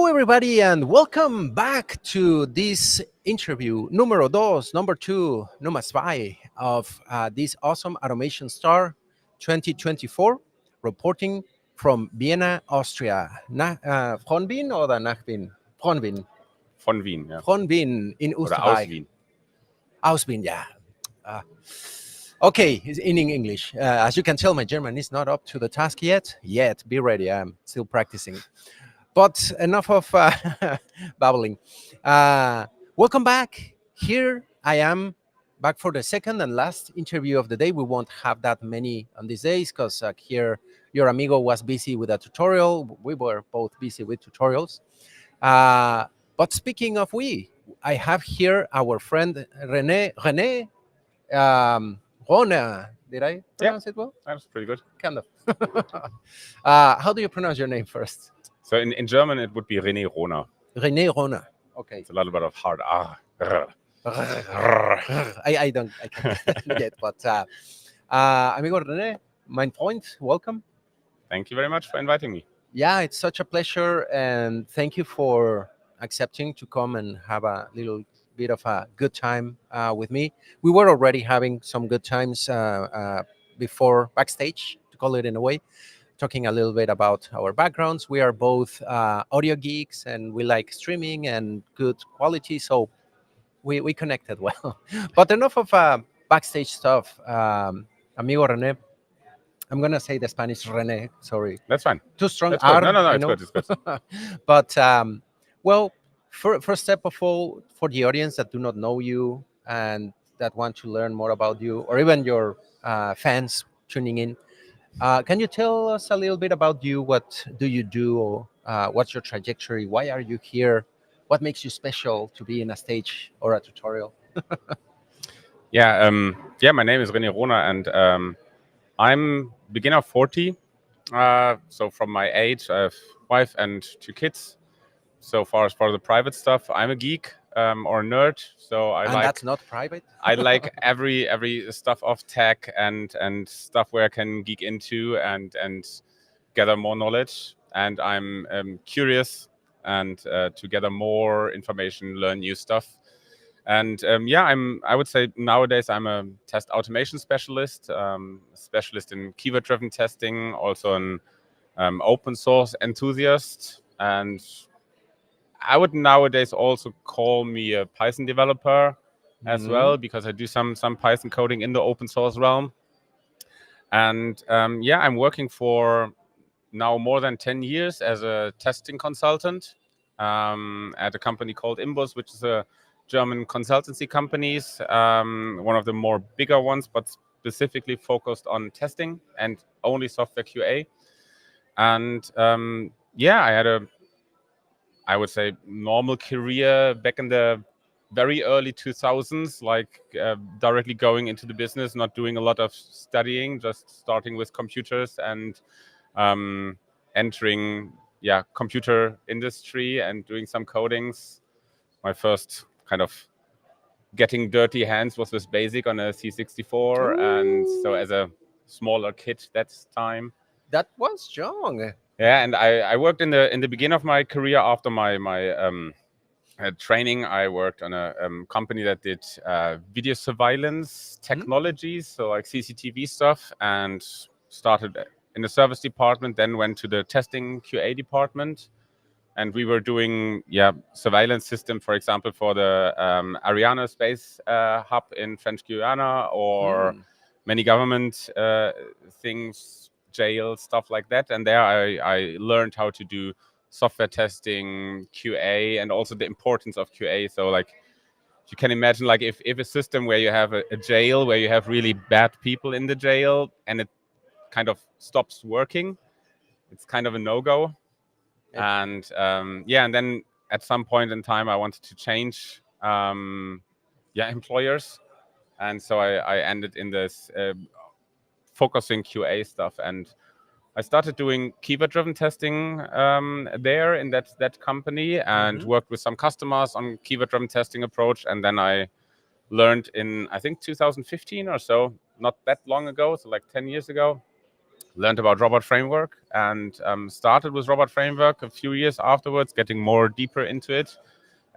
Hello, everybody, and welcome back to this interview, number two, nummer zwei, of this awesome Automation Star 2024, reporting from Vienna, Austria. Von Wien oder nach Wien? Von Wien. Von Wien, ja. Von Wien in Oder aus Österreich. Wien. Aus Wien, yeah. Okay, in English. As you can tell, my German is not up to the task yet. Be ready, I'm still practicing. But enough of babbling. Welcome back. Here I am back for the second and last interview of the day. We won't have that many on these days because here your amigo was busy with a tutorial. We were both busy with tutorials. But speaking of I have here our friend René Rohner. Did I pronounce it well? That's pretty good. Kind of. How do you pronounce your name first? So in German, it would be René Rohner. René Rohner. Okay. It's a little bit of hard R. I can't get, but amigo René, mein Freund, welcome. Thank you very much for inviting me. Yeah, it's such a pleasure, and thank you for accepting to come and have a little bit of a good time with me. We were already having some good times before backstage, to call it in a way, talking a little bit about our backgrounds. We are both audio geeks, and we like streaming and good quality, so we connected well. But enough of backstage stuff. Amigo René, I'm going to say the Spanish René, sorry. That's fine. Too strong. That's good. No, it's good. But, well, first step of all, for the audience that do not know you and that want to learn more about you, or even your fans tuning in, can you tell us a little bit about you? What do you do? What's your trajectory? Why are you here? What makes you special to be in a stage or a tutorial? My name is René Rohner, and I'm beginner 40. So from my age, I have wife and 2 kids. So far as for the private stuff, I'm a geek or a nerd. So that's not private. I like every stuff of tech and stuff where I can geek into and gather more knowledge. And I'm curious and to gather more information, learn new stuff. And I would say nowadays I'm a test automation specialist, specialist in keyword-driven testing, also an open source enthusiast, and I would nowadays also call me a Python developer as well, because I do some Python coding in the open source realm. And I'm working for now more than 10 years as a testing consultant at a company called Imbus, which is a German consultancy companies, one of the more bigger ones, but specifically focused on testing and only software QA. And I had I would say, normal career back in the very early 2000s, like directly going into the business, not doing a lot of studying, just starting with computers and entering computer industry and doing some codings. My first kind of getting dirty hands was with BASIC on a C64. Ooh. And so as a smaller kid that time. That was young. Yeah, and I worked in the beginning of my career after my training. I worked on a company that did video surveillance technologies, so like CCTV stuff, and started in the service department, then went to the testing QA department. And we were doing surveillance system, for example, for the Ariane space hub in French Guiana, or many government things, jail, stuff like that. And there I learned how to do software testing, QA, and also the importance of QA. So like you can imagine, like if a system where you have a jail where you have really bad people in the jail and it kind of stops working, it's kind of a no-go. And and then at some point in time I wanted to change employers, and so I ended in this focusing QA stuff, and I started doing keyword-driven testing there in that company, and worked with some customers on keyword-driven testing approach. And then I learned in, I think, 2015 or so, not that long ago, so like 10 years ago, learned about robot framework and started with robot framework a few years afterwards, getting more deeper into it.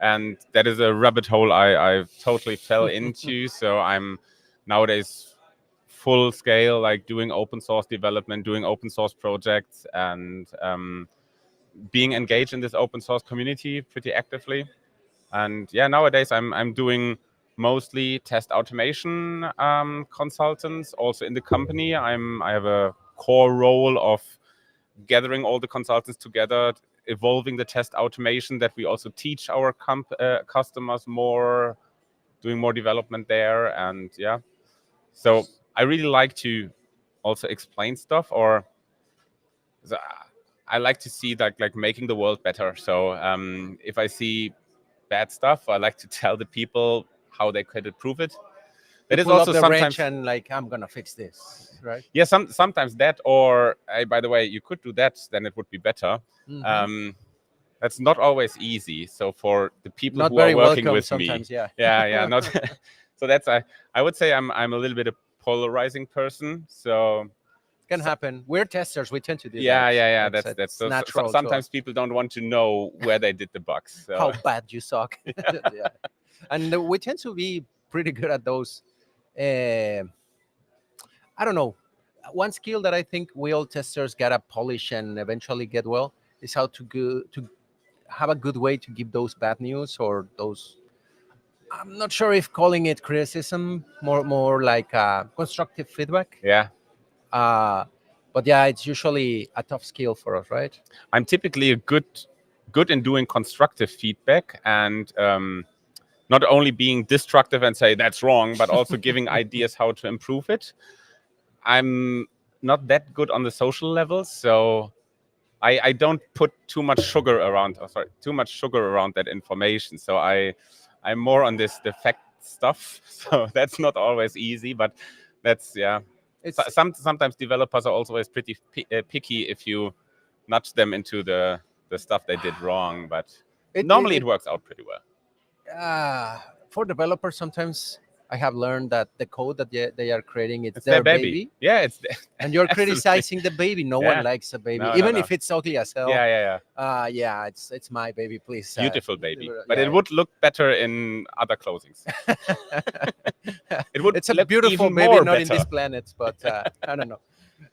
And that is a rabbit hole I totally fell into. So I'm nowadays full scale, like doing open source development, doing open source projects, and being engaged in this open source community pretty actively. And yeah, nowadays I'm doing mostly test automation consultants. Also in the company, I have a core role of gathering all the consultants together, evolving the test automation that we also teach our customers more, doing more development there. And yeah, so I really like to also explain stuff, or I like to see like making the world better. So if I see bad stuff, I like to tell the people how they could improve it. You That is pull up also the wrench sometimes, and like, I'm gonna fix this, right? yeah, sometimes that, or hey, by the way, you could do that, then it would be better. Hmm. Um, that's not always easy. So for the people Not who are very working welcome with me, sometimes, yeah. yeah, not. So that's I would say I'm a little bit a polarizing person. So Can happen. We're testers. We tend to do that. yeah. It's That's it's so, natural to sometimes us. people don't want to know where they did the bugs. How So bad you suck. Yeah. And we tend to be pretty good at those. Uh, I don't know. One skill that I think we all testers gotta polish and eventually get well is how to have a good way to give those bad news or those. I'm not sure if calling it criticism, more like constructive feedback. yeah, Uh, but yeah, it's usually a tough skill for us, right? I'm typically a good in doing constructive feedback and not only being destructive and say that's wrong, but also giving ideas how to improve it. I'm not that good on the social level, so I don't put too much sugar around. Oh, sorry, too much sugar around that information. So I'm more on this the fact stuff. So that's not always easy, but that's yeah. It's Sometimes developers are always pretty picky if you nudge them into the stuff they did wrong, but it, normally it, it works out pretty well. for developers sometimes I have learned that the code that they are creating it's It's their their baby. baby, Yeah, it's and you're absolutely. criticizing the baby. No one Yeah. likes a baby, No, no, even no. if it's ugly as hell. Yeah. Yeah, it's my baby, please. Beautiful baby, but it Yeah. would look better in other closings. It would It's a look beautiful even baby, more not in better. this planet, but I don't know.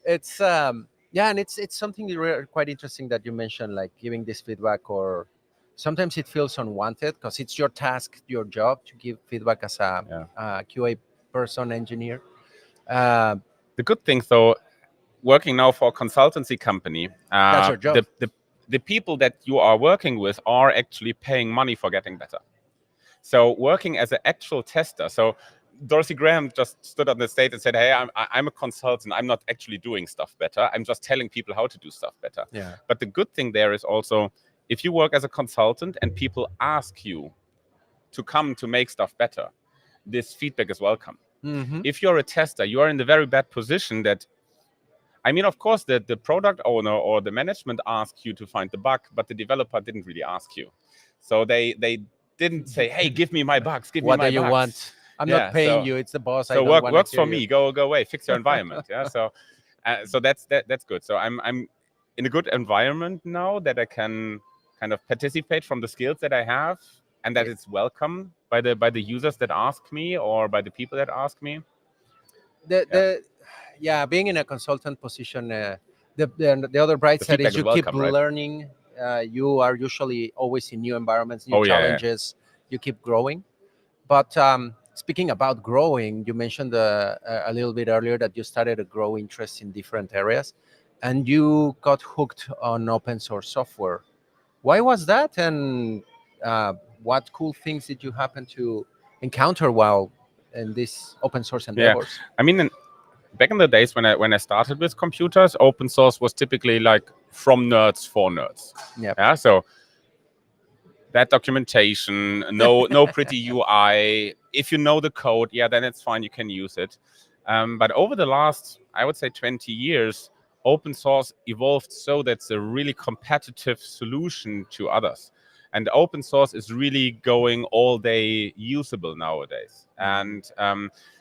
It's yeah, and it's something quite interesting that you mentioned, like giving this feedback, or sometimes it feels unwanted because it's your task, your job to give feedback as Yeah. a QA person, engineer. Uh, The good thing, though, working now for a consultancy company, that's your job. the people that you are working with are actually paying money for getting better. So working as an actual tester. So Dorsey Graham just stood on the stage and said, "Hey, I'm a consultant. I'm not actually doing stuff better. I'm just telling people how to do stuff better." Yeah. But the good thing there is also, if you work as a consultant and people ask you to come to make stuff better, this feedback is welcome. Hmm. If you're a tester, you are in the very bad position that, I mean, of course, the product owner or the management asked you to find the bug, but the developer didn't really ask you. So they didn't say, "Hey, give me my bugs, give me What do my you bugs." want? I'm not Yeah, paying so you. It's the boss. I so don't work want to works hear for you. me. Go away, fix your environment. Yeah, so that's good. So I'm in a good environment now that I can kind of participate from the skills that I have, and that Yeah. it's welcome by the users that ask me or by the people that ask me. the Yeah, the yeah, being in a consultant position, the other bright the side feedback is is you keep welcome, right? learning. You are usually always in new environments, new Oh yeah. challenges. You keep growing. But speaking about growing, you mentioned a little bit earlier that you started to grow interest in different areas, and you got hooked on open source software. Why was that? And uh, what cool things did you happen to encounter while in these open source Yeah, endeavors? I mean, back in the days when I started with computers, open source was typically like from nerds for nerds. Yep. Yeah, so that documentation, no pretty UI. If you know the code, yeah, then it's fine. You can use it. But over the last, I would say, 20 years, open source evolved so that's a really competitive solution to others. and open source is really going all day usable nowadays. And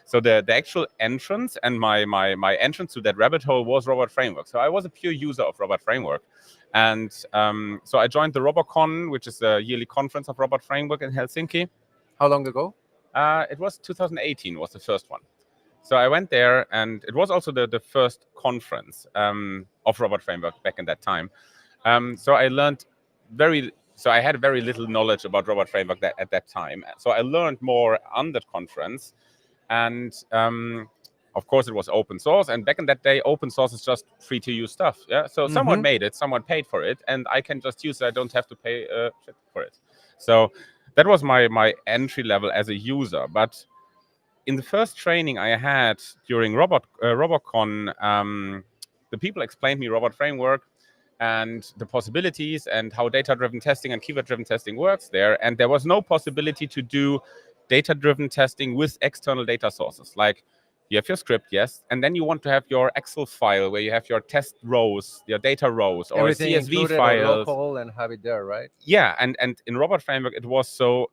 so the actual entrance and my entrance to that rabbit hole was Robot Framework. So I was a pure user of Robot Framework. And so I joined the RobotCon, which is a yearly conference of Robot Framework in Helsinki. How long ago? It was 2018 was the first one. So I went there, and it was also the first conference of Robot Framework back in that time. So I learned so I had very little knowledge about Robot Framework at that time. So I learned more on that conference. And of course, it was open source. And back in that day, open source is just free to use stuff. Yeah. So someone made it, someone paid for it, and I can just use it. I don't have to pay shit for it. So that was my entry level as a user. But in the first training I had during RobotCon, the people explained me Robot Framework and the possibilities and how data-driven testing and keyword-driven testing works there. And there was no possibility to do data-driven testing with external data sources. Like, you have your script, yes, and then you want to have your Excel file where you have your test rows, your data rows, or Everything CSV included or files. local and have it there, right? Yeah, and in Robot Framework, it was so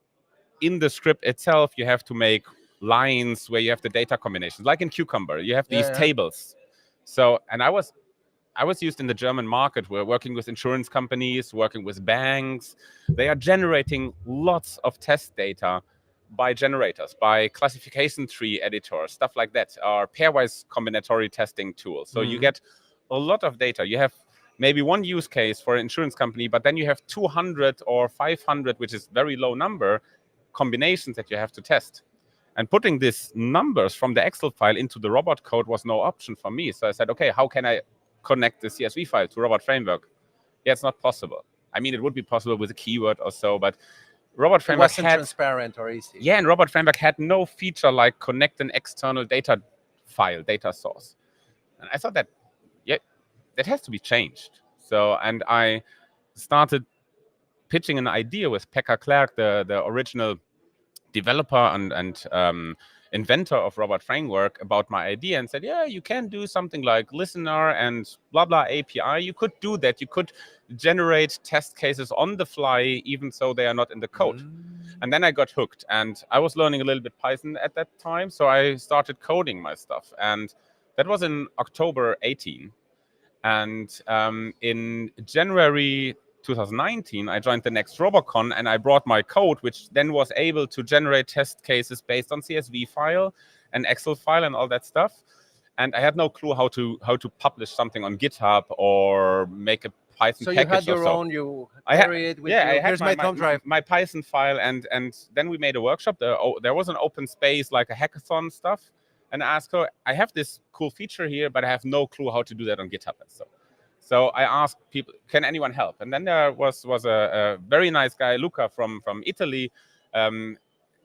in the script itself, you have to make lines where you have the data combinations, like in Cucumber, you have these tables. So, and I was used in the German market. We're working with insurance companies, working with banks. They are generating lots of test data by generators, by classification tree editors, stuff like that, or pairwise combinatory testing tools. So you get a lot of data. You have maybe one use case for an insurance company, but then you have 200 or 500, which is very low number, combinations that you have to test. And putting these numbers from the Excel file into the robot code was no option for me. So I said, okay, how can I connect the CSV file to Robot Framework? Yeah, it's not possible. I mean, it would be possible with a keyword or so, but Robot Framework wasn't transparent or easy. Yeah, and Robot Framework had no feature like connect an external data file, data source. And I thought that, yeah, that has to be changed. So, and I started pitching an idea with Pekka Clark, the original developer and inventor of Robot Framework, about my idea, and said, yeah, you can do something like listener and blah, blah API. You could do that. You could generate test cases on the fly, even so they are not in the code. And then I got hooked, and I was learning a little bit Python at that time. So I started coding my stuff. And that was in October 18. And in January 2019, I joined the next RobotCon, and I brought my code, which then was able to generate test cases based on CSV file and Excel file and all that stuff. And I had no clue how to publish something on GitHub or make a Python so package. You had your own, you carry it with you. Here's my thumb drive. My Python file, and then we made a workshop. There was an open space, like a hackathon stuff. And I asked her, I have this cool feature here, but I have no clue how to do that on GitHub. So I asked people, can anyone help? And then there was a very nice guy, Luca from Italy.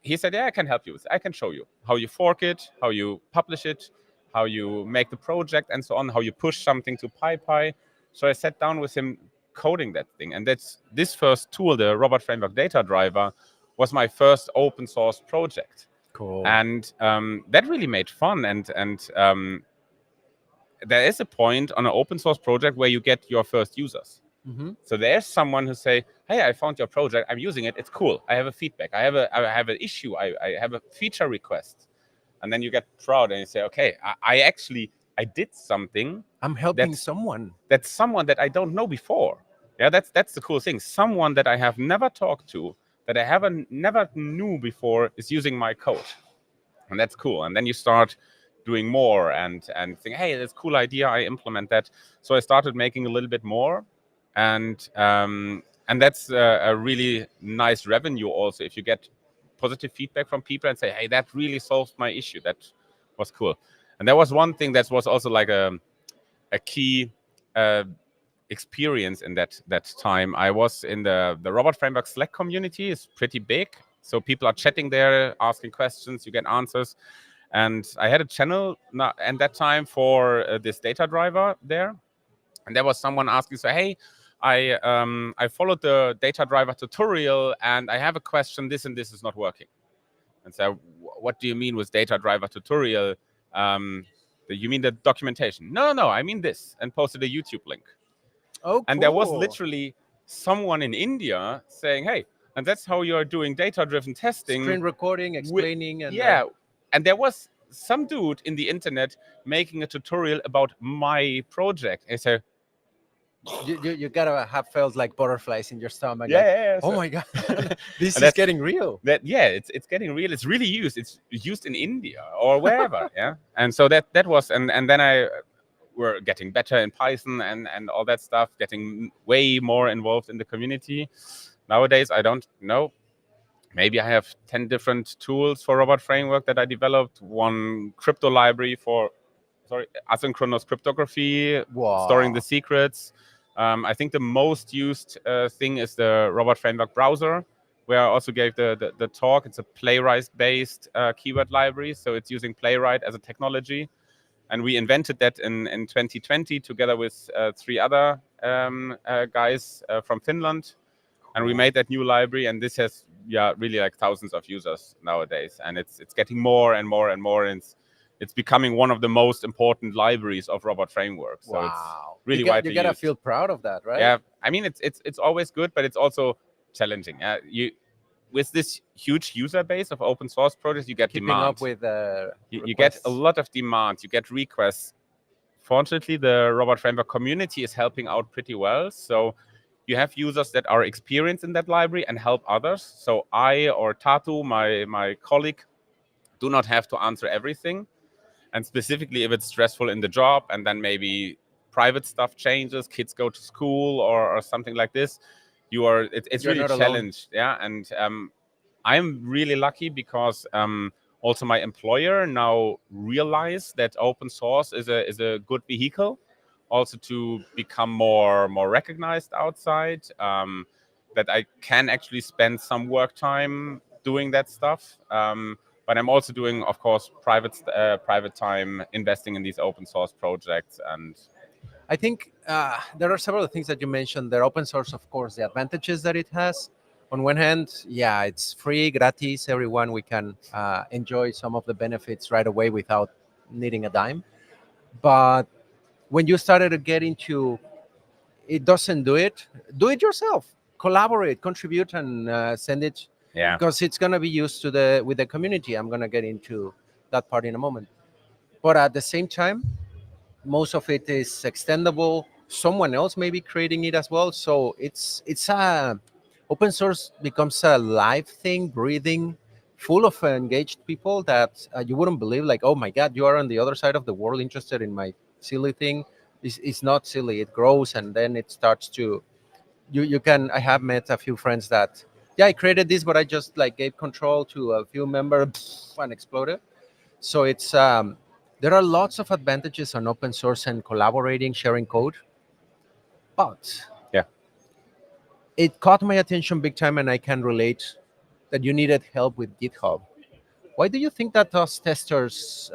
He said, yeah, I can help you. I can show you how you fork it, how you publish it, how you make the project, and so on, how you push something to PyPy. So I sat down with him coding that thing. And that's this first tool, the Robot Framework Data Driver, was my first open source project. Cool. And that really made fun. And there is a point on an open source project where you get your first users. So there's someone who say, hey, I found your project. I'm using it. It's cool. I have a feedback. I have an issue. I have a feature request. And then you get proud and you say, okay, I did something. I'm helping someone. That's someone that I don't know before. Yeah, that's the cool thing. Someone that I have never talked to, that I never knew before, is using my code. And that's cool. And then you start doing more and think, hey, that's a cool idea. I implement that. So I started making a little bit more. And that's a really nice revenue also. If you get positive feedback from people and say, hey, that really solved my issue. That was cool. And there was one thing that was also like a key experience in that time. I was in the Robot Framework Slack community. It's pretty big. So people are chatting there, asking questions, you get answers. And I had a channel at that time for this data driver there. And there was someone asking, so, hey, I followed the data driver tutorial and I have a question, this and this is not working. And so, what do you mean with data driver tutorial? You mean the documentation? No, I mean this, and posted a YouTube link. Oh, cool. And there was literally someone in India saying, hey, and that's how you're doing data-driven testing. Screen recording, wi- explaining, and yeah, and there was some dude in the internet making a tutorial about my project. And so, you gotta have felt like butterflies in your stomach, yeah, like, yeah, yeah. oh So, my god, this and is that's getting real. that. Yeah, it's getting real. It's really used. It's used in India or wherever. Yeah, and so that was, and then I were getting better in Python and all that stuff, getting way more involved in the community. Nowadays, I don't know. Maybe I have 10 different tools for robot framework that I developed. One crypto library for, sorry, asynchronous cryptography, storing the Wow. secrets. I think the most used thing is the robot framework browser, where I also gave the talk. It's a Playwright based keyword library. So it's using Playwright as a technology. And we invented that in 2020 together with three other guys from Finland, and we made that new library, and this has really like thousands of users nowadays, and it's getting more and more and more, and it's becoming one of the most important libraries of robot frameworks. So it's Wow. really You widely gotta used. feel proud of that, right? Yeah, I mean it's always good, but it's also challenging. You with this huge user base of open source projects, you get Keeping up demand. with You get a requests. lot of demand. You get requests. Fortunately, the robot framework community is helping out pretty well. So you have users that are experienced in that library and help others. So I or Tatu, my colleague, do not have to answer everything. And specifically if it's stressful in the job and then maybe private stuff changes, kids go to school or something like this, it's You're really not alone. challenged. Yeah. And I'm really lucky because also my employer now realize that open source is a good vehicle also to become more recognized outside, that I can actually spend some work time doing that stuff, but I'm also doing, of course, private time investing in these open source projects. And I think there are several things that you mentioned. They're open source, of course, the advantages that it has. On one hand, yeah, it's free, gratis. Everyone we can enjoy some of the benefits right away without needing a dime. But when you started to get into it, doesn't do it. Do it yourself. Collaborate, contribute, and send it yeah, because it's gonna be used to the with the community. I'm gonna get into that part in a moment. But at the same time, most of it is extendable. Someone else may be creating it as well, so it's a open source becomes a live thing, breathing, full of engaged people that you wouldn't believe, like, oh my god, you are on the other side of the world interested in my silly thing. It's not silly, it grows, and then it starts to you can I have met a few friends that, yeah, I created this, but I just like gave control to a few members and exploded. So it's there are lots of advantages on open source and collaborating, sharing code, but yeah. it caught my attention big time, and I can relate that you needed help with GitHub. Why do you think that us testers?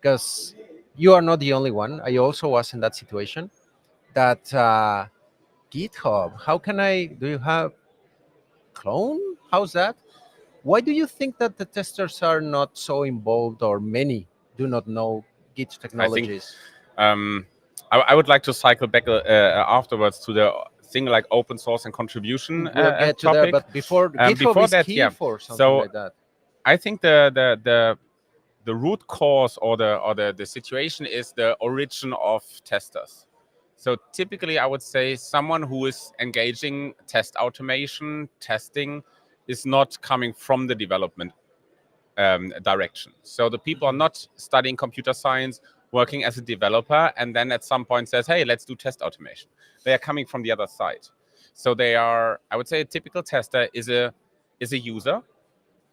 Because you are not the only one. I also was in that situation. That GitHub. How can I? Do you have clone? How's that? Why do you think that the testers are not so involved, or many do not know Git I think technologies? um, I would like to cycle back afterwards to the thing like open source and contribution We'll get to there, topic. but before, GitHub Before is that, key yeah. for something So like that. I think the root cause or the situation is the origin of testers. So typically, I would say someone who is engaging test automation, testing, is not coming from the development direction. So the people are not studying computer science, working as a developer, and then at some point says, "Hey, let's do test automation." They are coming from the other side. So they are, I would say, a typical tester is a user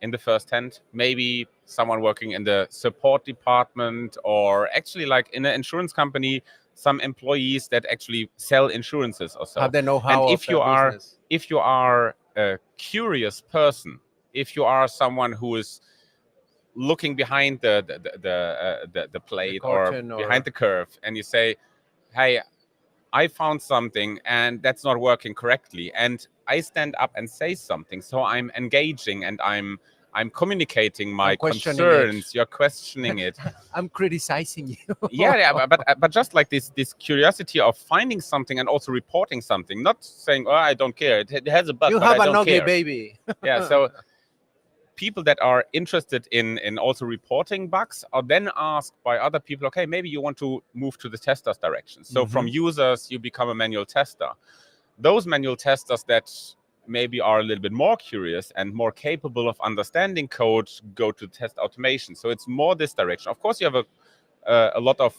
in the first hand, maybe someone working in the support department, or actually like in an insurance company, some employees that actually sell insurances or Have so. the And know-how of that business. if you are a curious person, if you are someone who is looking behind the The plate or curtain, behind or the curve, and you say, hey, I found something and that's not working correctly, and I stand up and say something, so I'm engaging and I'm communicating my I'm questioning it. concerns. You're questioning it. I'm criticizing you. Yeah, yeah, but just like this curiosity of finding something and also reporting something, not saying, oh, I don't care. It has a bug, You but I have an don't ugly care. baby. Yeah, so people that are interested in also reporting bugs are then asked by other people, okay, maybe you want to move to the tester's direction. So from users, you become a manual tester. Those manual testers that maybe are a little bit more curious and more capable of understanding code go to test automation. So it's more this direction. Of course, you have a lot of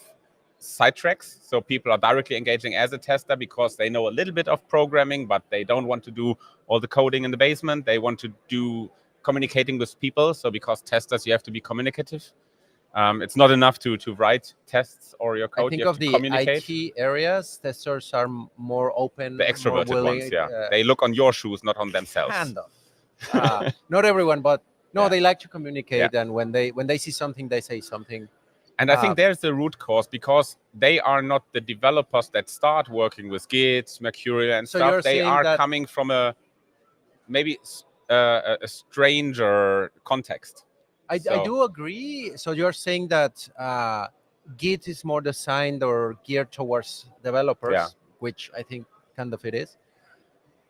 side tracks. So people are directly engaging as a tester because they know a little bit of programming, but they don't want to do all the coding in the basement. They want to do communicating with people. So because testers, you have to be communicative. It's not enough to write tests or your I code. You think have of to the communicate. IT areas, testers are more The open, more extroverted ones, willing. yeah. They look on your shoes, not on themselves. Kind of. Not everyone, but no, Yeah. they like to Yeah. communicate, and when they see something, they say something. And I think there's the root cause because they are not the developers that start working with Git, Mercurial, and So stuff. you're They saying are that coming from maybe a stranger context. I So do agree. So you're saying that Git is more designed or geared towards yeah, developers, which I think kind of it is.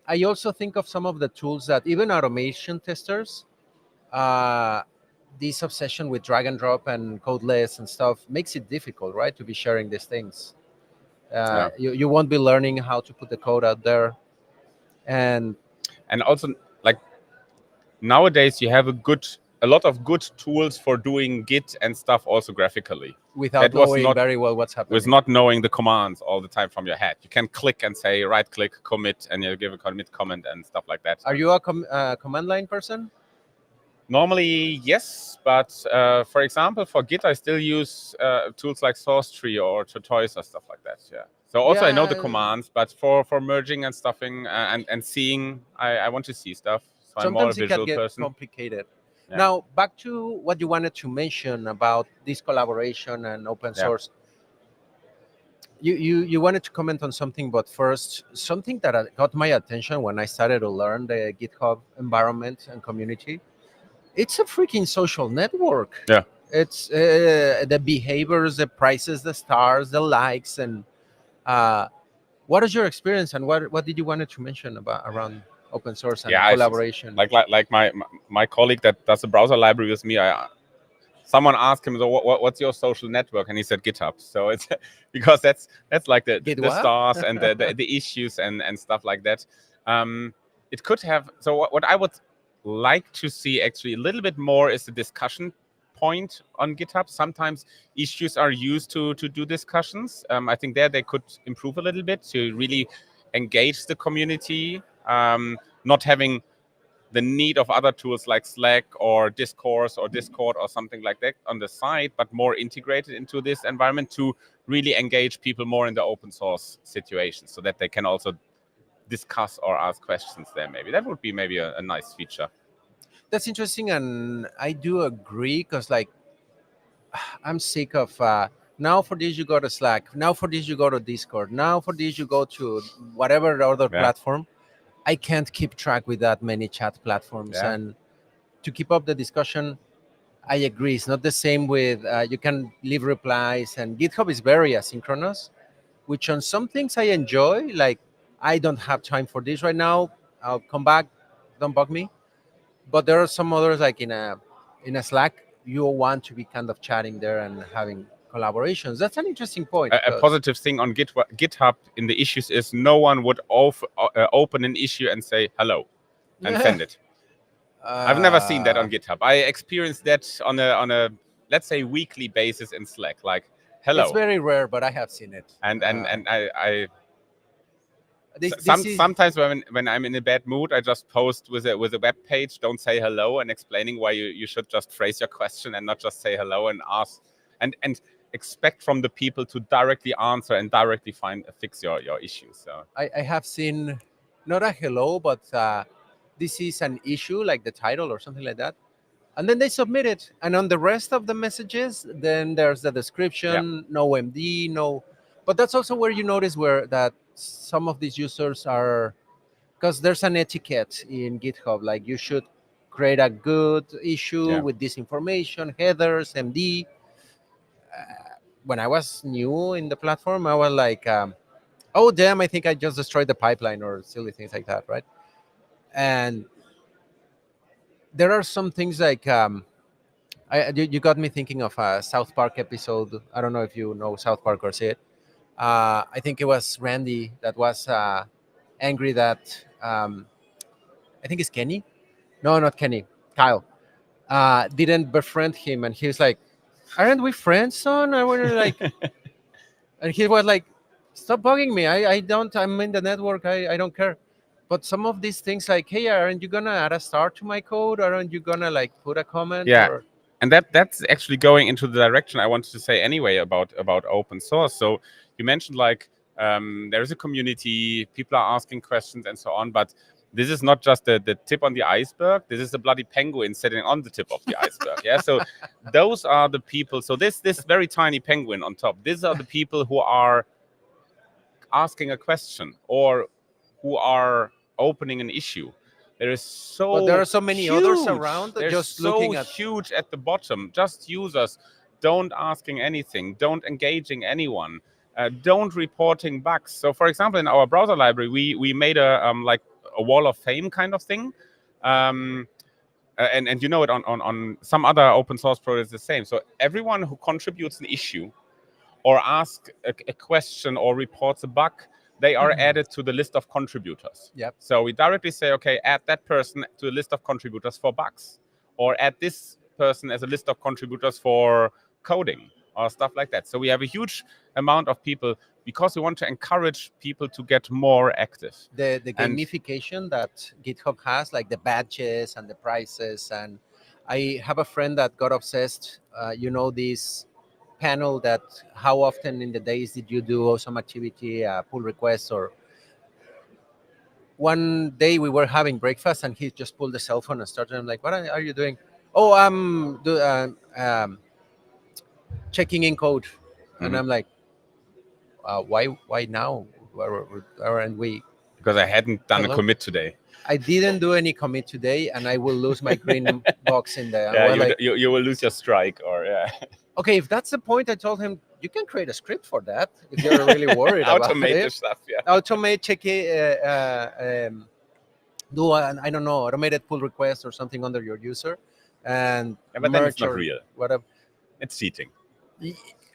I also think of some of the tools that even automation testers, uh, this obsession with drag and drop and codeless and stuff makes it difficult, right, to be sharing these things. yeah, You won't be learning how to put the code out there, and and also like nowadays you have a lot of good tools for doing Git and stuff also graphically. without That was knowing not very well what's with happening. not knowing the commands all the time from your head. You can click and say right click commit and you give a commit comment and stuff like that. Are you a command line person? Normally, yes, but for example, for Git, I still use tools like Source Tree or Tortoise or stuff like that. Yeah. So also I know the Yeah, commands, but for merging and stuffing and seeing, I want to see stuff. So I'm more a sometimes it can visual get person. complicated. Yeah. Now, back to what you wanted to mention about this collaboration and open Yeah. source. You wanted to comment on something, but first, something that got my attention when I started to learn the GitHub environment and community. It's a freaking social network. Yeah. It's the behaviors, the prices, the stars, the likes, and uh, what is your experience and what did you wanted to mention about around open source and Yeah. collaboration? Like my colleague that does a browser library with me, someone asked him, so what's your social network? And he said GitHub. So it's because that's like Git the what? stars and the issues and stuff like that. It could have. So what I would like to see actually a little bit more is the discussion point on GitHub. Sometimes issues are used to do discussions. I think there they could improve a little bit to really engage the community. Not having the need of other tools like Slack or Discourse or Discord or something like that on the side, but more integrated into this environment to really engage people more in the open source situation so that they can also discuss or ask questions there. Maybe that would be maybe a nice feature. That's interesting, and I do agree because like I'm sick of now for this you go to Slack, now for this you go to Discord, now for this you go to whatever other Yeah. platform. I can't keep track with that many chat platforms, Yeah. and to keep up the discussion, I agree. It's not the same with you can leave replies, and GitHub is very asynchronous, which on some things I enjoy. Like I don't have time for this right now. I'll come back. Don't bug me. But there are some others like in a Slack, you want to be kind of chatting there and having collaborations. That's an interesting point A because positive thing on GitHub in the issues is no one would open an issue and say hello and send it. I've never seen that uh, on GitHub. I experienced that on a let's say weekly basis in Slack, like it's hello. very rare, but I have seen it. And I This is sometimes when I'm in a bad mood, I just post with a web page, don't say hello, and explaining why you should just phrase your question and not just say hello and ask and expect from the people to directly answer and directly fix your issue. So I have seen not a hello, but this is an issue like the title or something like that. And then they submit it. And on the rest of the messages, then there's the yeah, description, no MD, no. But that's also where you notice where that some of these users are, because there's an etiquette in GitHub, like you should create a good issue Yeah. with this information, headers, MD. When I was new in the platform, I was like, oh damn, I think I just destroyed the pipeline or silly things like that, right? And there are some things like you got me thinking of a South Park episode. I don't know if you know South Park or see it. I think it was Randy that was angry that I think it's Kenny. No, not Kenny. Kyle didn't befriend him, and he was like, "Aren't we friends, son?" I was like, and he was like, "Stop bugging me. I don't. I'm in the network. I don't care." But some of these things, like, "Hey, aren't you gonna add a star to my code? Aren't you gonna like put a comment Yeah, or?" and that's actually going into the direction I wanted to say anyway about open source. So you mentioned like there is a community, people are asking questions and so on, but this is not just the tip on the iceberg. This is the bloody penguin sitting on the tip of the iceberg. Yeah, so those are the people. So this very tiny penguin on top. These are the people who are asking a question or who are opening an issue. There is But there so are so many others huge. around There's just so looking at. huge at the bottom. Just users don't asking anything, don't engaging anyone, don't reporting bugs. So, for example, in our browser library, we made like a wall of fame kind of thing. Um, and you know it on some other open source projects the same. So everyone who contributes an issue or ask a question or reports a bug, they are added to the list of contributors. Yep. So we directly say, okay, add that person to the list of contributors for bugs, or add this person as a list of contributors for coding or stuff like that. So we have a huge amount of people because we want to encourage people to get more active. The And gamification that GitHub has, like the badges and the prizes, and I have a friend that got obsessed. This panel that how often in the days did you do some activity, pull requests, or one day we were having breakfast and he just pulled the cell phone and started. I'm like, what are you doing? Oh, checking in code, and mhm, I'm like, why now? Aren't we? because I hadn't done a Hello. commit today. I didn't do any commit today, and I will lose my green box in there. And Yeah, we're like, you will lose your strike, or yeah. okay, if that's the point, I told him you can create a script for that if you're really worried about Automate the it. stuff, yeah. Automate, check it, do an, I don't know, automated pull request or something under your user, and Yeah, but then it's merge not or real. whatever. It's cheating.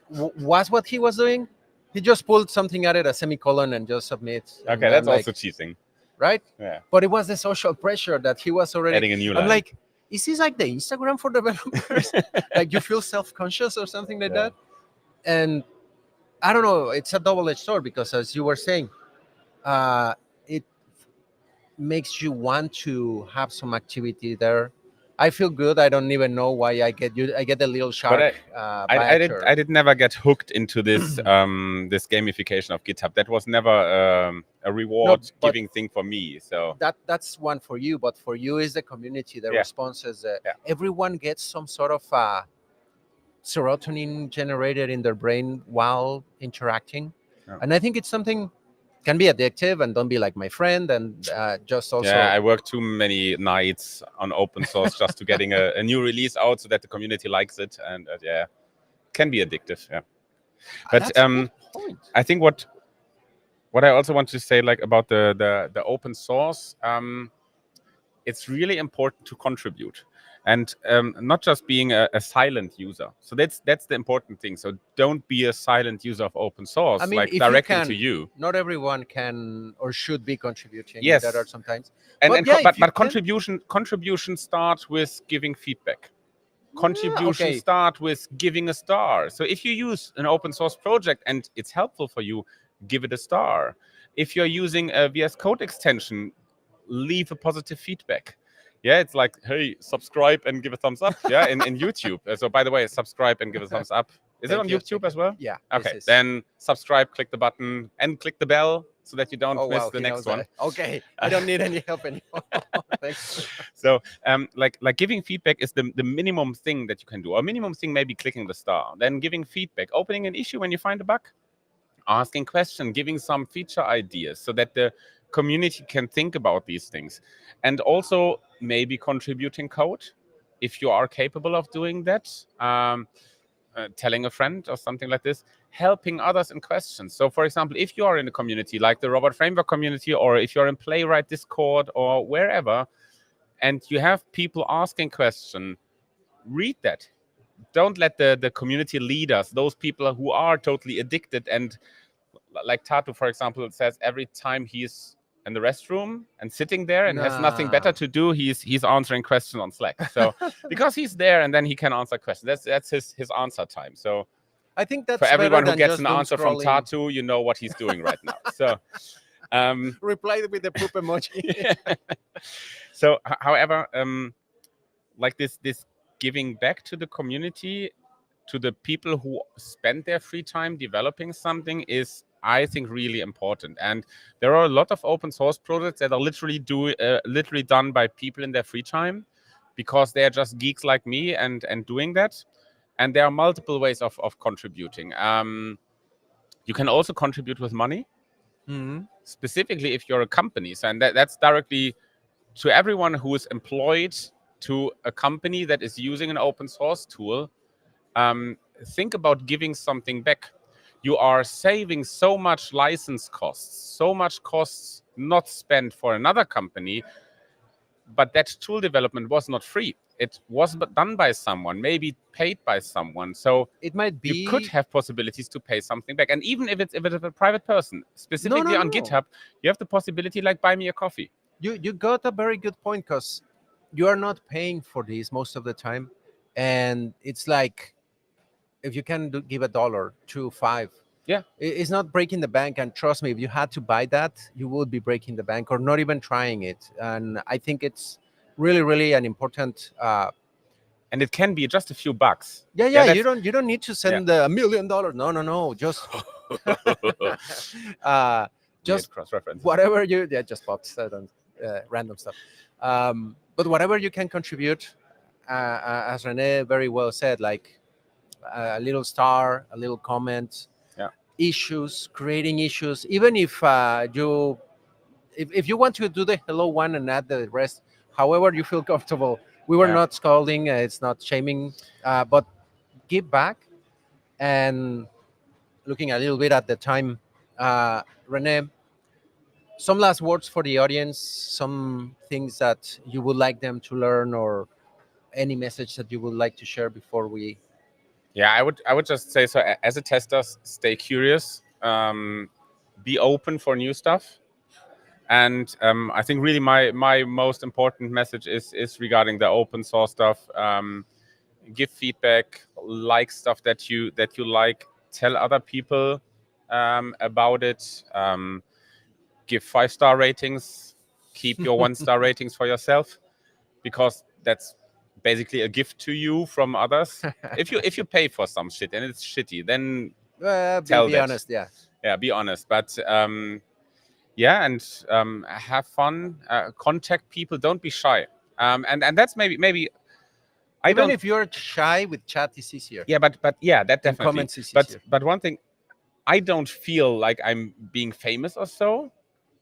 Was what he was doing? He just pulled something at it, a semicolon, and just submit. And Okay, I'm that's like, also cheating. right? Yeah, But it was the social pressure that he was already. adding a new I'm line. like, is this like the Instagram for developers? Like you feel self-conscious or something like Yeah. that? And I don't know. It's a double-edged sword because, as you were saying, it makes you want to have some activity there. I feel good. I don't even know why I get you. I get a little But shark I badge. did Or I did never get hooked into this this gamification of GitHub. That was never a no, reward but giving thing for me. So that's one for you. But for you is the community, the yeah, responses. yeah, Everyone gets some sort of serotonin generated in their brain while interacting, yeah. and I think it's something can be addictive. And don't be like my friend, and just Yeah, also I worked too many nights on open source just to getting a new release out so that the community likes it, and yeah, can be addictive. Yeah, but that's a good point. I think what I also want to say, like about the open source, it's really important to contribute, and not just being a silent user. So that's the important thing. So don't be a silent user of open I source, mean, like if you directly to can, you. not everyone can or should be contributing. There are Yes, sometimes, and but yeah, if you but can, contribution start with giving feedback. yeah, Contribution okay, start with giving a star. So if you use an open source project and it's helpful for you, give it a star. If you're using a VS Code extension, leave a positive feedback. Yeah, it's like, hey, subscribe and give a thumbs up. Yeah, in YouTube. So by the way, subscribe and give a thumbs up. Is it on thank you, YouTube thank you. as well? Yeah, this Okay, is. then subscribe, click the button, and click the bell so that you don't Oh miss wow, the he knows next one. that. Okay, I don't need any help anymore. Thanks. So like giving feedback is the minimum thing that you can do. A minimum thing maybe clicking the star, then giving feedback, opening an issue when you find a bug, asking questions, giving some feature ideas so that the community can think about these things. And also maybe contributing code if you are capable of doing that, telling a friend or something like this, helping others in questions. So for example, if you are in a community like the Robot Framework community, or if you're in Playwright Discord or wherever, and you have people asking questions, read that. Don't let the community leaders, those people who are totally addicted, and like Tatu, for example, says every time he's in the restroom and sitting there and has nothing better Nah. to do, he's answering questions on Slack. So because he's there and then he can answer questions, that's his answer time. So I think for that's better everyone who than gets just an doom answer from scrolling. Tatu, you know what he's doing right now. So Reply with the poop emoji. so however, like this giving back to the community, to the people who spend their free time developing something, is, I think, really important. And there are a lot of open source projects that are literally done by people in their free time, because they're just geeks like me and doing that. And there are multiple ways of contributing. You can also contribute with money, Mhm. specifically if you're a company. So, and that's directly to everyone who is employed to a company that is using an open source tool. Think about giving something back. You are saving so much license costs, so much costs not spent for another company, but that tool development was not free. It was done by someone, maybe paid by someone. So It might you could be. have possibilities to pay something back. And even if it's a private person, No, no, specifically on no. GitHub, you have the possibility, like, buy me a coffee. You got a very good point, because you are not paying for this most of the time, and it's like, if you can give $1 to 5, Yeah. it's not breaking the bank. And trust me, if you had to buy that, you would be breaking the bank or not even trying it. And I think it's really, really an important. And it can be just a few bucks. Yeah, Yeah, yeah. that's You don't need to yeah. send $1 million. No, no, no. Just uh, Weird just cross references. whatever you. Yeah, just popped random stuff. But whatever you can contribute, as Rene very well said, like a little star, a little comment, Yeah. issues, creating issues. Even if if you want to do the hello one and add the rest, however you feel comfortable. We were Yeah. not scolding. It's not shaming, but give back. And looking a little bit at the time, Rene, some last words for the audience, some things that you would like them to learn, or any message that you would like to share before we. Yeah, I would just say, so as a tester, stay curious, be open for new stuff. And I think really my most important message is regarding the open source stuff. Give feedback, like stuff that you like, tell other people about it. Give 5-star ratings, keep your 1-star ratings for yourself, because that's basically a gift to you from others. If you pay for some shit and it's shitty, then tell Be that. honest, yeah. Yeah, be honest. But yeah, and have fun. Contact people. Don't be shy. And that's maybe I Even don't. if you're shy, with chat is easier, Yeah, but yeah, that and definitely. comments is But easier. but one thing, I don't feel like I'm being famous or so.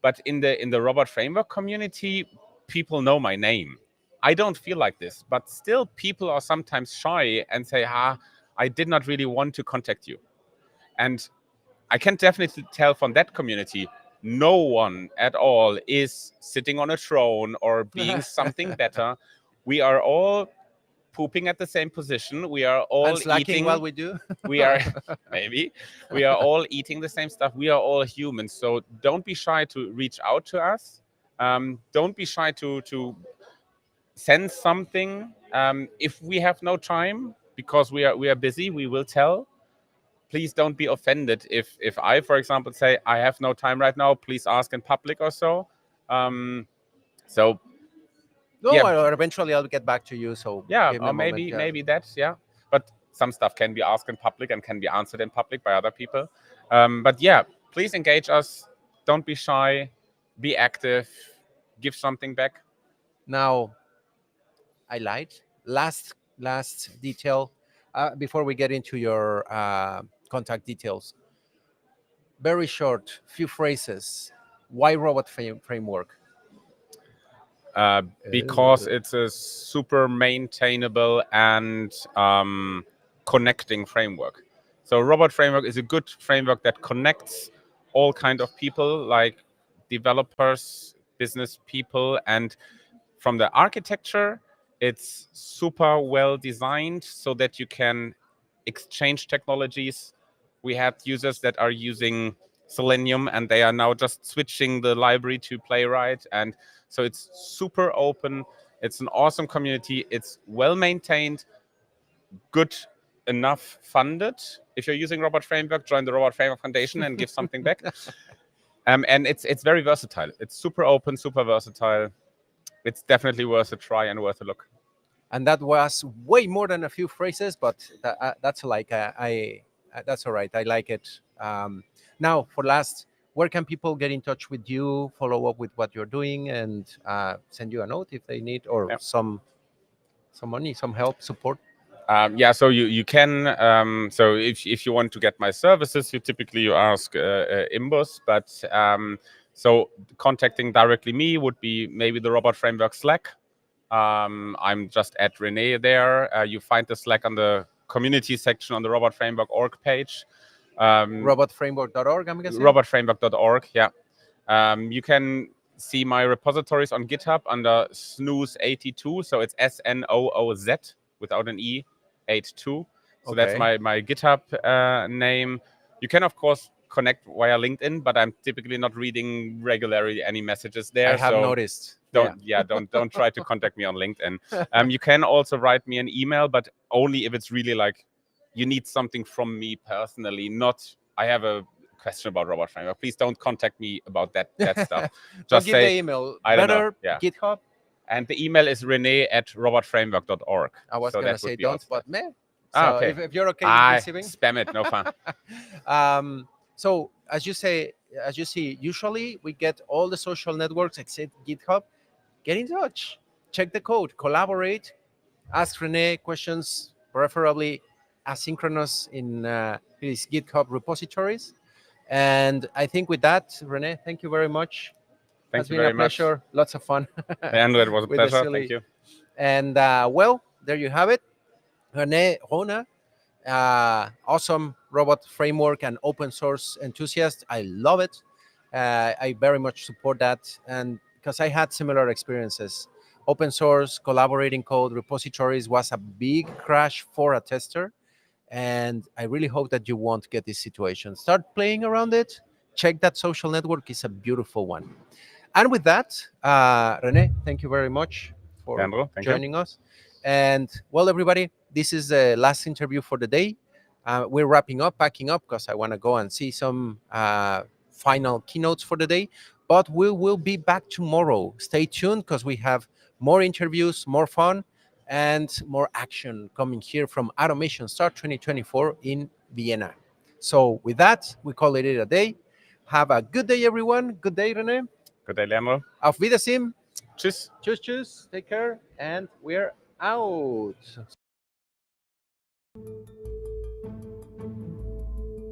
But in the Robot Framework community, people know my name. I don't feel like this, but still, people are sometimes shy and say, I did not really want to contact you. And I can definitely tell from that community, no one at all is sitting on a throne or being something better. We are all pooping at the same position. We are And all slacking while eating. we do. We are maybe we are all eating the same stuff. We are all humans. So don't be shy to reach out to us. Don't be shy to send something. If we have no time because we are busy, we will tell. Please don't be offended if I, for example, say I have no time right now. Please ask in public or so. So No, yeah, or eventually I'll get back to you. So yeah, give me or a moment. maybe Yeah. maybe that's yeah. But some stuff can be asked in public and can be answered in public by other people. But yeah, please engage us. Don't be shy. Be active. Give something back. Now, I lied. Last detail, before we get into your contact details. Very short, few phrases. Why robot framework? because it's a super maintainable and connecting framework. So robot framework is a good framework that connects all kind of people, like developers, business people, and from the architecture, it's super well designed so that you can exchange technologies. We had users that are using Selenium and they are now just switching the library to Playwright. And so it's super open. It's an awesome community. It's well maintained, good enough funded. If you're using Robot Framework, join the Robot Framework Foundation and give something back. And it's very versatile. It's super open, super versatile. It's definitely worth a try and worth a look. And that was way more than a few phrases, but that's like that's all right. I like it. Now, for last, where can people get in touch with you, follow up with what you're doing, and send you a note if they need or Yeah. some money, some help, support? Yeah, so you can so if you want to get my services, you ask imbus, but so contacting directly me would be maybe the Robot Framework Slack. I'm just at Rene there. You find the Slack on the community section on the Robot Framework org page. Robotframework.org, I'm guessing. Robotframework.org, yeah. You can see my repositories on GitHub under snooze82, so it's SNOOZ without an E, 82. So that's Okay. my GitHub name. You can, of course, connect via LinkedIn, but I'm typically not reading regularly any messages there. I have so noticed. don't try to contact me on LinkedIn. You can also write me an email, but only if it's really like you need something from me personally, not I have a question about Robot Framework. Please don't contact me about that stuff. Don't Just give say the email. I don't know. Better Yeah. GitHub. And the email is rene@robotframework.org. I was so gonna that say would be don't, also but man. Ah, So okay. if you're okay I receiving, spam it, no fun. So as you say, as you see, usually we get all the social networks except GitHub. Get in touch, check the code, collaborate, ask Rene questions, preferably asynchronous in his GitHub repositories. And I think with that, Rene, thank you very much. Thank Has you been a very much. pleasure. Lots of fun. Andrew, it was a with the pleasure. silly. Thank you. And well, there you have it. René Rohner, awesome robot framework and open source enthusiast. I love it. I very much support that. And because I had similar experiences, open source, collaborating code, repositories was a big crash for a tester. And I really hope that you won't get this situation. Start playing around it. Check that social network is a beautiful one. And with that, Rene, thank you very much for Andrew, thank you. joining us. And well, everybody, this is the last interview for the day. We're wrapping up, packing up, because I want to go and see some final keynotes for the day. But we will be back tomorrow. Stay tuned because we have more interviews, more fun, and more action coming here from Automation Start 2024 in Vienna. So with that, we call it a day. Have a good day, everyone. Good day, Rene. Good day, Leandro. Auf Wiedersehen. Tschüss. Tschüss, tschüss. Take care. And we're out.